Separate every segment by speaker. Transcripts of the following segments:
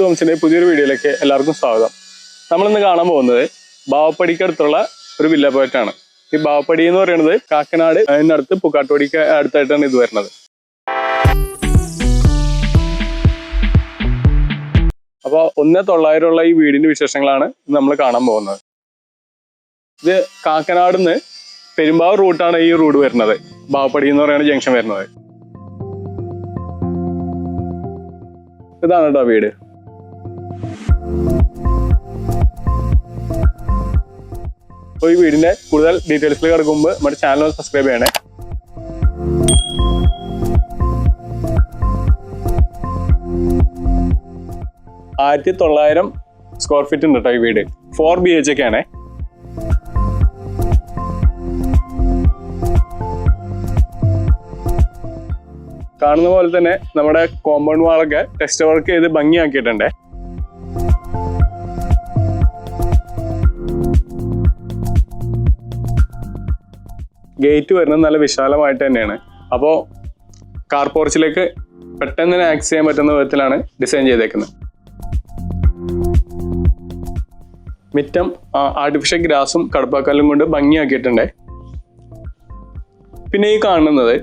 Speaker 1: Youth ഹോംസിന്റെ പുതിയൊരു വീഡിയോയിലേക്ക് എല്ലാവർക്കും സ്വാഗതം. നമ്മളിന്ന് കാണാൻ പോകുന്നത് ബാവപ്പടിക്കടുത്തുള്ള ഒരു വില്ല പോയിട്ടാണ്. ഈ ബാവപ്പടി എന്ന് പറയുന്നത് കാക്കനാട് അതിനടുത്ത് പുക്കാട്ടുപടിക്ക് അടുത്തായിട്ടാണ് ഇത് വരുന്നത്. അപ്പോൾ 1900 ഉള്ള ഈ വീടിന്റെ വിശേഷങ്ങളാണ് നമ്മൾ കാണാൻ പോകുന്നത്. ഇത് കാക്കനാടിന്ന് പെരുമ്പാവൂർ റൂട്ടാണ് ഈ റോഡ് വരുന്നത്. ബാവപ്പടി എന്ന് പറയുന്ന ജംഗ്ഷൻ വരുന്നത്. ഇതാണ് കേട്ടോ വീട്. അപ്പോൾ ഈ വീടിന്റെ കൂടുതൽ ഡീറ്റെയിൽസിൽ കിടക്കുമ്പോൾ നമ്മുടെ ചാനൽ സബ്സ്ക്രൈബ് ചെയ്യണേ. $1900 സ്ക്വയർ ഫീറ്റ് ഉണ്ട് കേട്ടോ ഈ വീട്. 4 BHK ആണേ. കാണുന്ന പോലെ തന്നെ നമ്മുടെ കോമ്പൗണ്ട് വാളൊക്കെ ടെക്സ്റ്റ് വർക്ക് ചെയ്ത് ഭംഗിയാക്കിയിട്ടുണ്ട്. ഗേറ്റ് വരുന്നത് നല്ല വിശാലമായിട്ട് തന്നെയാണ്. അപ്പോൾ കാർ പോർച്ചിലേക്ക് പെട്ടെന്ന് തന്നെ ആക്സസ് ചെയ്യാൻ പറ്റുന്ന വിധത്തിലാണ് ഡിസൈൻ ചെയ്തേക്കുന്നത്. മിറ്റം ആർട്ടിഫിഷ്യൽ ഗ്രാസും കടപ്പാക്കല്ലും കൊണ്ട് ഭംഗിയാക്കിയിട്ടുണ്ട്. പിന്നെ ഈ കാണുന്നത്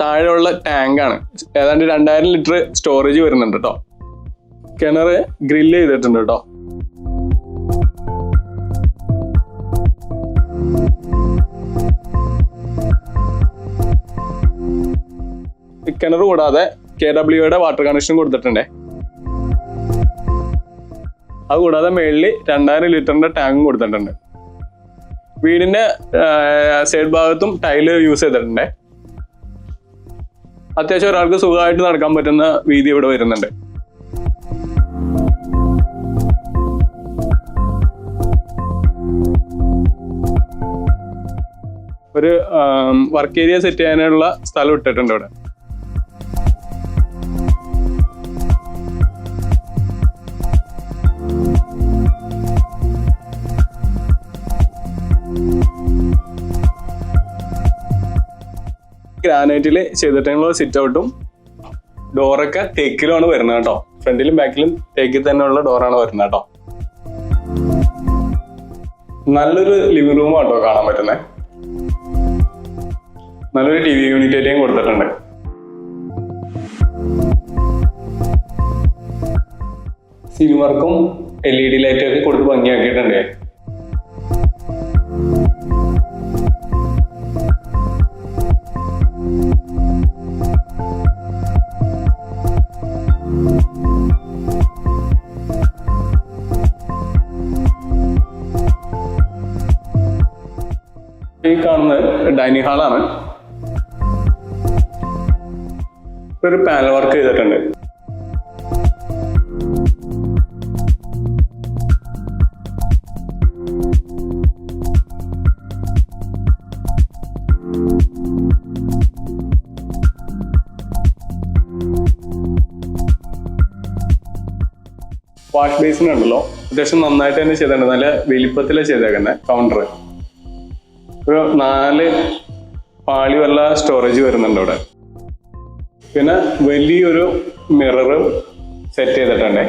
Speaker 1: താഴെയുള്ള ടാങ്കാണ്. ഏതാണ്ട് 2000 ലിറ്റർ സ്റ്റോറേജ് വരുന്നുണ്ട് കേട്ടോ. കിണർ ഗ്രില്ല് ചെയ്തിട്ടുണ്ട് കേട്ടോ. കിണർ കൂടാതെ KWയുടെ വാട്ടർ കണക്ഷൻ കൊടുത്തിട്ടുണ്ട്. അതുകൂടാതെ മേളിൽ 2000 ലിറ്ററിന്റെ ടാങ്കും കൊടുത്തിട്ടുണ്ട്. വീടിന്റെ സൈഡ് ഭാഗത്തും ടൈല് യൂസ് ചെയ്തിട്ടുണ്ട്. അത്യാവശ്യം ഒരാൾക്ക് സുഖമായിട്ട് നടക്കാൻ പറ്റുന്ന വീതി ഇവിടെ വരുന്നുണ്ട്. ഒരു വർക്ക് ഏരിയ സെറ്റ് ചെയ്യാനുള്ള സ്ഥലം ഇട്ടിട്ടുണ്ട് ഇവിടെ. ഗ്രാനൈറ്റിൽ ചെയ്തിട്ടുള്ള സിറ്റ് ഔട്ടും ഡോറൊക്കെ തേക്കിലുമാണ് വരുന്നത് കേട്ടോ. ഫ്രണ്ടിലും ബാക്കിലും തേക്കിൽ തന്നെയുള്ള ഡോറാണ് വരുന്നത് കേട്ടോ. നല്ലൊരു ലിവിംഗ് റൂം ആട്ടോ കാണാൻ പറ്റുന്നത്. നല്ലൊരു TV യൂണിറ്റേറ്റിയും കൊടുത്തിട്ടുണ്ട്. സീലിംഗ് വർക്കും LED ലൈറ്റൊക്കെ കൊടുത്ത് ഭംഗിയാക്കിയിട്ടുണ്ട്. ഈ കാണുന്നത് ഡൈനിങ് ഹാളാണ്. ഒരു പാനൽ വർക്ക് ചെയ്തിട്ടുണ്ട്. വാഷ് ബേസിൻ ഉണ്ടല്ലോ, അത്യാവശ്യം നന്നായിട്ട് തന്നെ ചെയ്തിട്ടുണ്ട്. നല്ല വലിപ്പത്തിലാണ് ചെയ്തേക്കുന്നത്. കൗണ്ടർ ഒരു 4 പാളി വല്ല സ്റ്റോറേജ് വരുന്നുണ്ട് ഇവിടെ. പിന്നെ വലിയൊരു മിററ് സെറ്റ് ചെയ്തിട്ടുണ്ട്.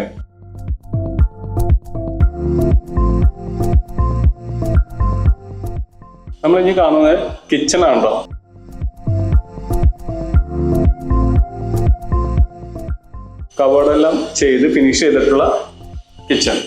Speaker 1: നമ്മൾ ഇനി കാണുന്നത് കിച്ചൺ ആണല്ലോ. കബോർഡെല്ലാം ചെയ്ത് ഫിനിഷ് ചെയ്തിട്ടുള്ള കിച്ചൺ.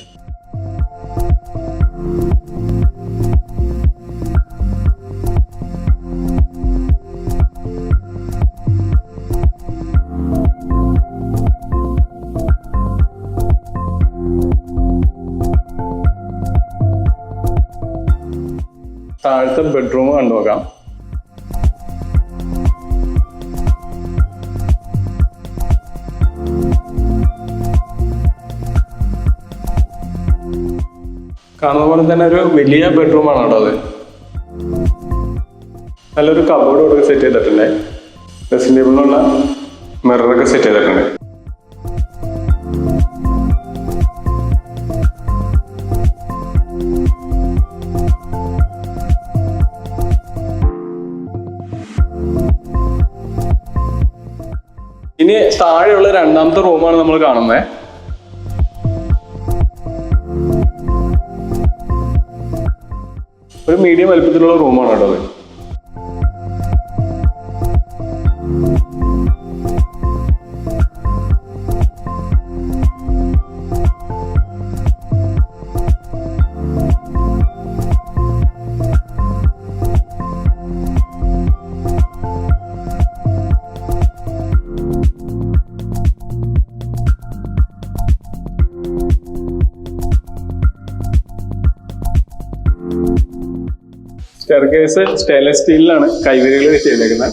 Speaker 1: താഴത്തെ ബെഡ്റൂം കണ്ടുനോക്കാം. കാണുന്ന പോലെ തന്നെ ഒരു വലിയ ബെഡ്റൂമാണ് കേട്ടോ അത്. നല്ലൊരു കബോർഡ് ഇവിടെ സെറ്റ് ചെയ്തിട്ടുണ്ട്. ഡ്രസ്സിംഗ് ടേബിളിനുള്ള മിററൊക്കെ സെറ്റ് ചെയ്തിട്ടുണ്ട്. ഇനി താഴെയുള്ള രണ്ടാമത്തെ റൂമാണ് നമ്മൾ കാണുന്നത്. ഒരു മീഡിയം വലുപ്പത്തിലുള്ള റൂമാണ് കേട്ടോ അത്. സ്റ്റെയർകേസ് സ്റ്റെയിൻലെസ് സ്റ്റീലിലാണ് കൈവരികൾ ചെയ്തേക്കുന്നത്.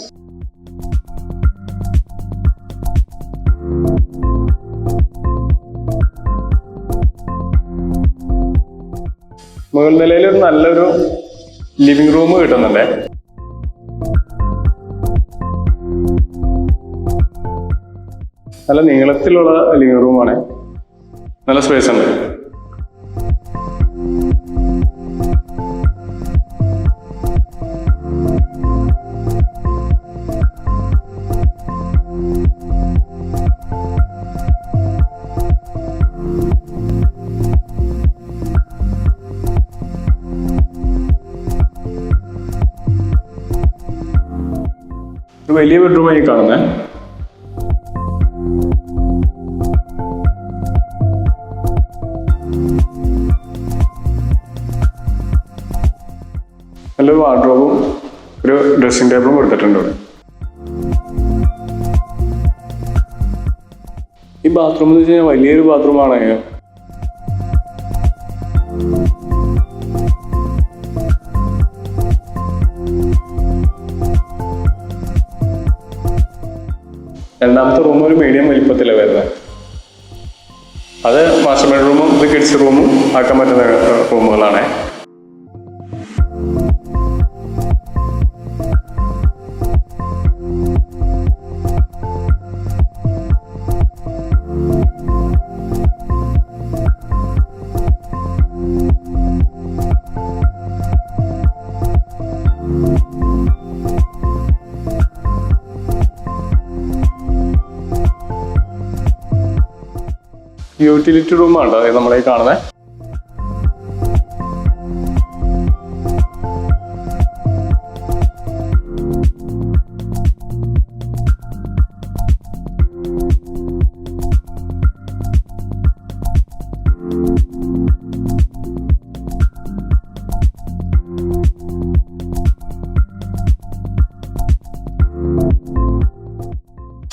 Speaker 1: മുകൾ നിലയിൽ ഒരു നല്ലൊരു ലിവിംഗ് റൂം കിട്ടുന്നുണ്ട്. നല്ല നീളത്തിലുള്ള ലിവിംഗ് റൂമാണ്, നല്ല സ്പേസ് ഉണ്ട്. ഒരു വലിയ ബെഡ്റൂമായി കാണുന്നത്. നല്ലൊരു വാർഡ്രോബും ഒരു ഡ്രസ്സിംഗ് ടേബിളും കൊടുത്തിട്ടുണ്ട് ഇവിടെ. ഈ ബാത്റൂം എന്ന് വെച്ച് കഴിഞ്ഞാൽ വലിയൊരു ബാത്റൂമാണ്. രണ്ടാമത്തെ റൂം ഒരു മീഡിയം വലിപ്പത്തിലാണ് വരുന്നത്. അത് മാസ്റ്റർ ബെഡ്റൂമും ഇത് കിഡ്സ് റൂമും ആക്കാൻ പറ്റുന്ന റൂമുകളാണ്. യൂട്ടിലിറ്റി റൂമാണ് നമ്മളീ കാണുന്നത്.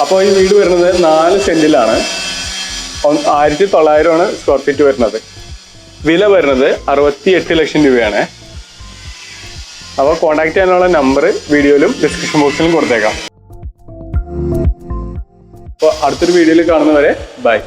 Speaker 1: അപ്പോൾ ഈ വീട് വരുന്നത് 4 സെന്റിലാണ്. 1900 സ്ക്വയർ ഫീറ്റ് വരുന്നത്. വില വരുന്നത് 68 ലക്ഷം രൂപയാണ്. അപ്പോൾ കോൺടാക്ട് ചെയ്യാനുള്ള നമ്പർ വീഡിയോയിലും ഡിസ്ക്രിപ്ഷൻ ബോക്സിലും കൊടുത്തേക്കാം. അപ്പോൾ അടുത്തൊരു വീഡിയോയിൽ കാണുന്നവരെ ബൈ.